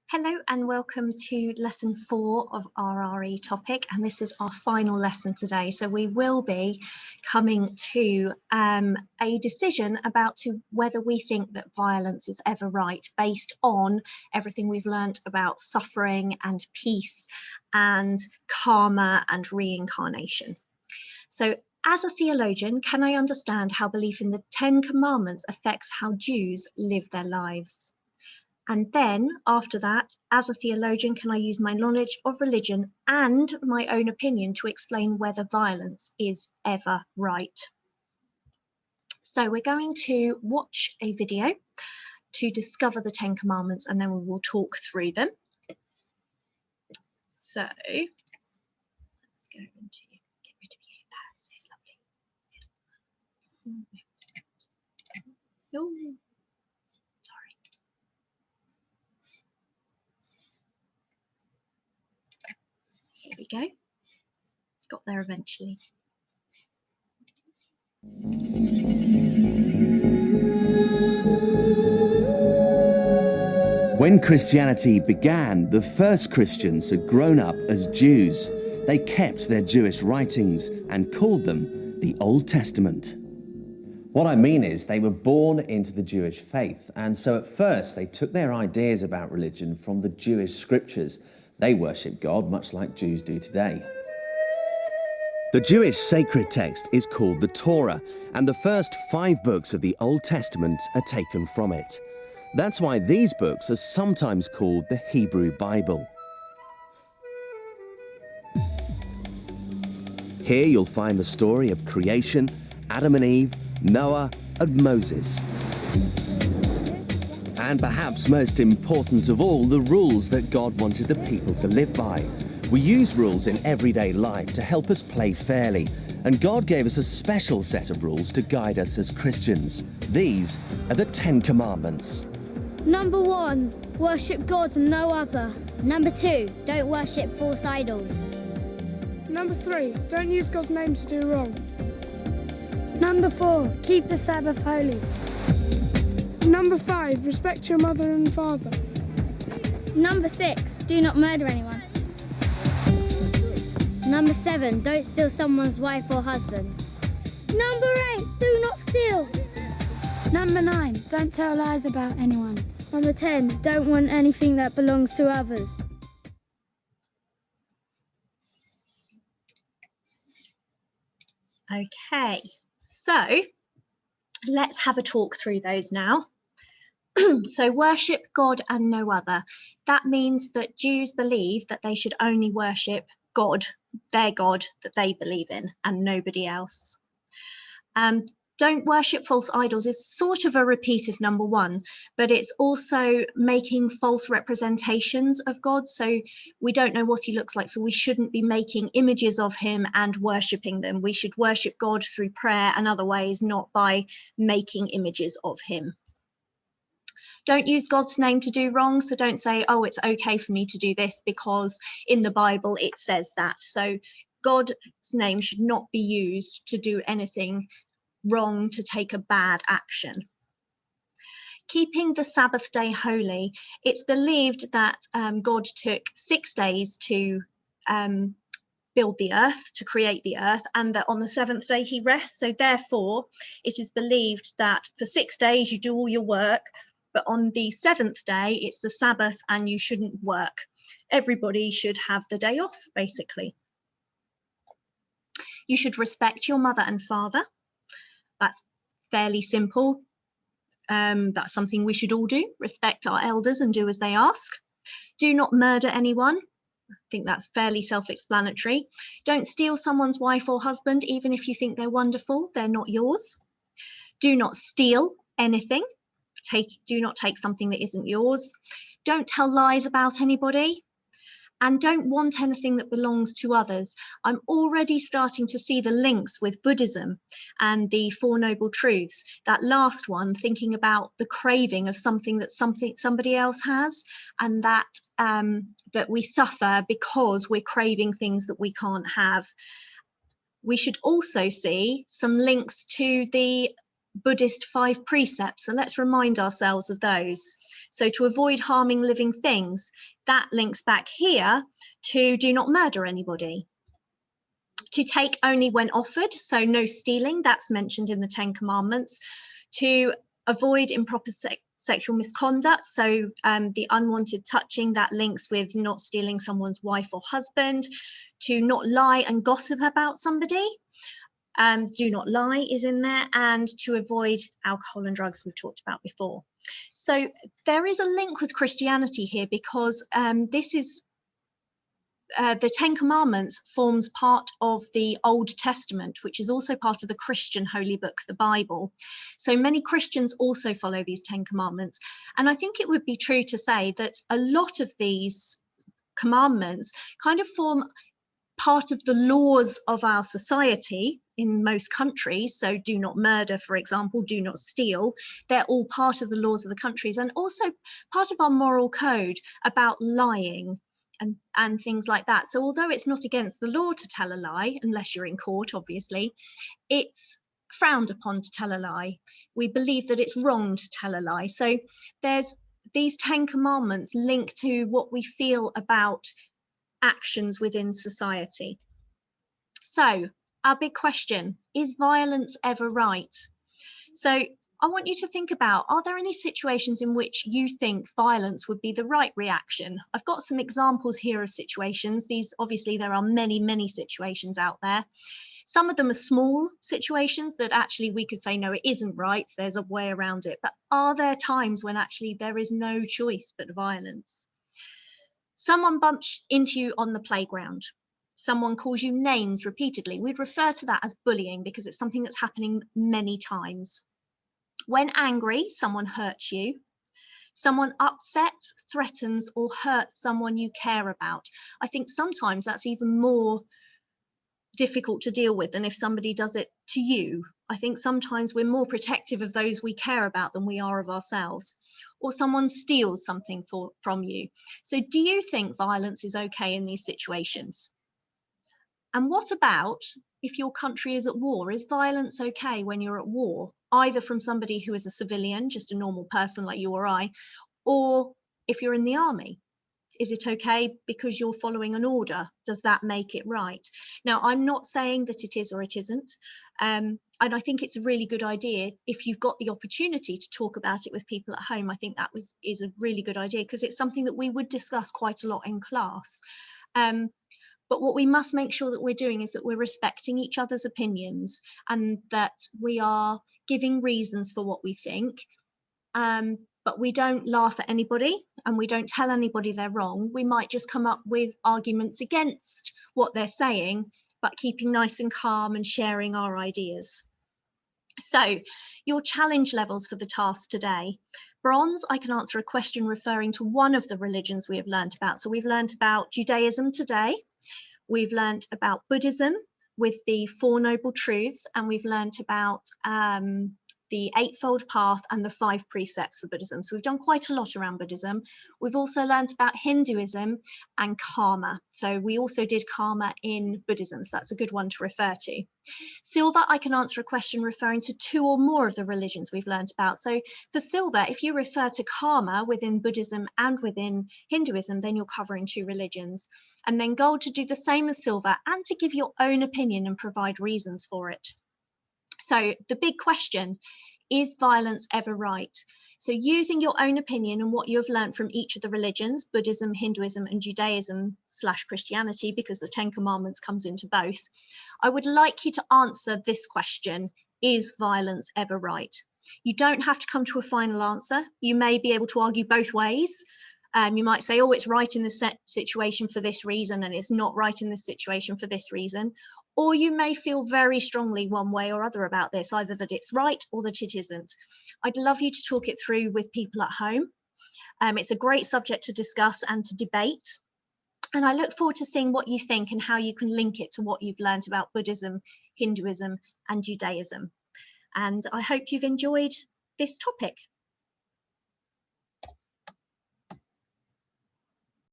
Hello and welcome to lesson 4 of RRE topic, and this is our final lesson today. So we will be coming to a decision about whether we think that violence is ever right, based on everything we've learnt about suffering and peace and karma and reincarnation. So as a theologian, can I understand how belief in the 10 Commandments affects how Jews live their lives? And then after that, as a theologian, can I use my knowledge of religion and my own opinion to explain whether violence is ever right? So we're going to watch a video to discover the 10 Commandments, and then we will talk through them. So let's go into get rid of you. That's it, lovely. Yes. Oh. Here we go. Got there eventually. When Christianity began, the first Christians had grown up as Jews. They kept their Jewish writings and called them the Old Testament. What I mean is they were born into the Jewish faith, and so at first they took their ideas about religion from the Jewish scriptures. They worship God much like Jews do today. The Jewish sacred text is called the Torah, and the first 5 books of the Old Testament are taken from it. That's why these books are sometimes called the Hebrew Bible. Here you'll find the story of creation, Adam and Eve, Noah and Moses. And perhaps most important of all, the rules that God wanted the people to live by. We use rules in everyday life to help us play fairly, and God gave us a special set of rules to guide us as Christians. These are the 10 Commandments. Number 1, worship God and no other. Number 2, don't worship false idols. Number 3, don't use God's name to do wrong. Number 4, keep the Sabbath holy. Number 5, respect your mother and father. Number 6, do not murder anyone. Number 7, don't steal someone's wife or husband. Number 8, do not steal. Number 9, don't tell lies about anyone. Number 10, don't want anything that belongs to others. Okay, so let's have a talk through those now. So worship God and no other. That means that Jews believe that they should only worship God, their God that they believe in, and nobody else. Don't worship false idols is sort of a repeat of number 1, but it's also making false representations of God. So we don't know what he looks like, so we shouldn't be making images of him and worshipping them. We should worship God through prayer and other ways, not by making images of him. Don't use God's name to do wrong. So don't say, oh, it's okay for me to do this because in the Bible it says that. So God's name should not be used to do anything wrong, to take a bad action. Keeping the Sabbath day holy. It's believed that God took 6 days to build the earth, to create the earth, and that on the 7th day he rests. So therefore, it is believed that for 6 days you do all your work, but on the 7th day it's the Sabbath and you shouldn't work. Everybody should have the day off, basically. You should respect your mother and father. That's fairly simple. That's something we should all do. Respect our elders and do as they ask. Do not murder anyone. I think that's fairly self-explanatory. Don't steal someone's wife or husband, even if you think they're wonderful. They're not yours. Do not steal anything. Do not take something that isn't yours. Don't tell lies about anybody. And don't want anything that belongs to others. I'm already starting to see the links with Buddhism and the Four Noble Truths. That last one, thinking about the craving of something that somebody else has, and that that we suffer because we're craving things that we can't have. We should also see some links to the Buddhist 5 precepts. So let's remind ourselves of those. So to avoid harming living things, that links back here to do not murder anybody. To take only when offered, so no stealing, that's mentioned in the 10 Commandments. To avoid improper sexual misconduct, so the unwanted touching, that links with not stealing someone's wife or husband. To not lie and gossip about somebody, do not lie is in there, and to avoid alcohol and drugs we've talked about before. So there is a link with Christianity here, because this is the 10 Commandments forms part of the Old Testament, which is also part of the Christian holy book, the Bible. So many Christians also follow these 10 Commandments. And I think it would be true to say that a lot of these commandments kind of form part of the laws of our society in most countries. So do not murder, for example, do not steal. They're all part of the laws of the countries, and also part of our moral code about lying and things like that. So although it's not against the law to tell a lie, unless you're in court, obviously, it's frowned upon to tell a lie. We believe that it's wrong to tell a lie. So there's these 10 Commandments linked to what we feel about actions within society. So our big question, is violence ever right? So I want you to think about, are there any situations in which you think violence would be the right reaction? I've got some examples here of situations. These, obviously, there are many, many situations out there. Some of them are small situations that actually we could say, no, it isn't right, there's a way around it. But are there times when actually there is no choice but violence? Someone bumps into you on the playground. Someone calls you names repeatedly. We'd refer to that as bullying because it's something that's happening many times. When angry, someone hurts you. Someone upsets, threatens, or hurts someone you care about. I think sometimes that's even more difficult to deal with than if somebody does it to you. I think sometimes we're more protective of those we care about than we are of ourselves. Or someone steals something from you. So do you think violence is okay in these situations? And what about if your country is at war? Is violence okay when you're at war, either from somebody who is a civilian, just a normal person like you or I, or if you're in the army? Is it okay because you're following an order? Does that make it right? Now, I'm not saying that it is or it isn't. And I think it's a really good idea if you've got the opportunity to talk about it with people at home. I think that is a really good idea because it's something that we would discuss quite a lot in class. But what we must make sure that we're doing is that we're respecting each other's opinions and that we are giving reasons for what we think. But we don't laugh at anybody and we don't tell anybody they're wrong. We might just come up with arguments against what they're saying, but keeping nice and calm and sharing our ideas. So your challenge levels for the task today. Bronze, I can answer a question referring to one of the religions we have learned about. So we've learned about Judaism today. We've learned about Buddhism with the Four Noble Truths, and we've learned about the Eightfold Path and the 5 precepts for Buddhism. So we've done quite a lot around Buddhism. We've also learned about Hinduism and karma. So we also did karma in Buddhism. So that's a good one to refer to. Silver, I can answer a question referring to 2 or more of the religions we've learned about. So for silver, if you refer to karma within Buddhism and within Hinduism, then you're covering 2 religions. And then gold to do the same as silver and to give your own opinion and provide reasons for it. So the big question, is violence ever right? So using your own opinion and what you've learned from each of the religions, Buddhism, Hinduism and Judaism / Christianity, because the 10 Commandments comes into both, I would like you to answer this question, is violence ever right? You don't have to come to a final answer. You may be able to argue both ways. You might say, oh, it's right in this situation for this reason, and it's not right in this situation for this reason. Or you may feel very strongly one way or other about this, either that it's right or that it isn't. I'd love you to talk it through with people at home. It's a great subject to discuss and to debate. And I look forward to seeing what you think and how you can link it to what you've learned about Buddhism, Hinduism, and Judaism. And I hope you've enjoyed this topic.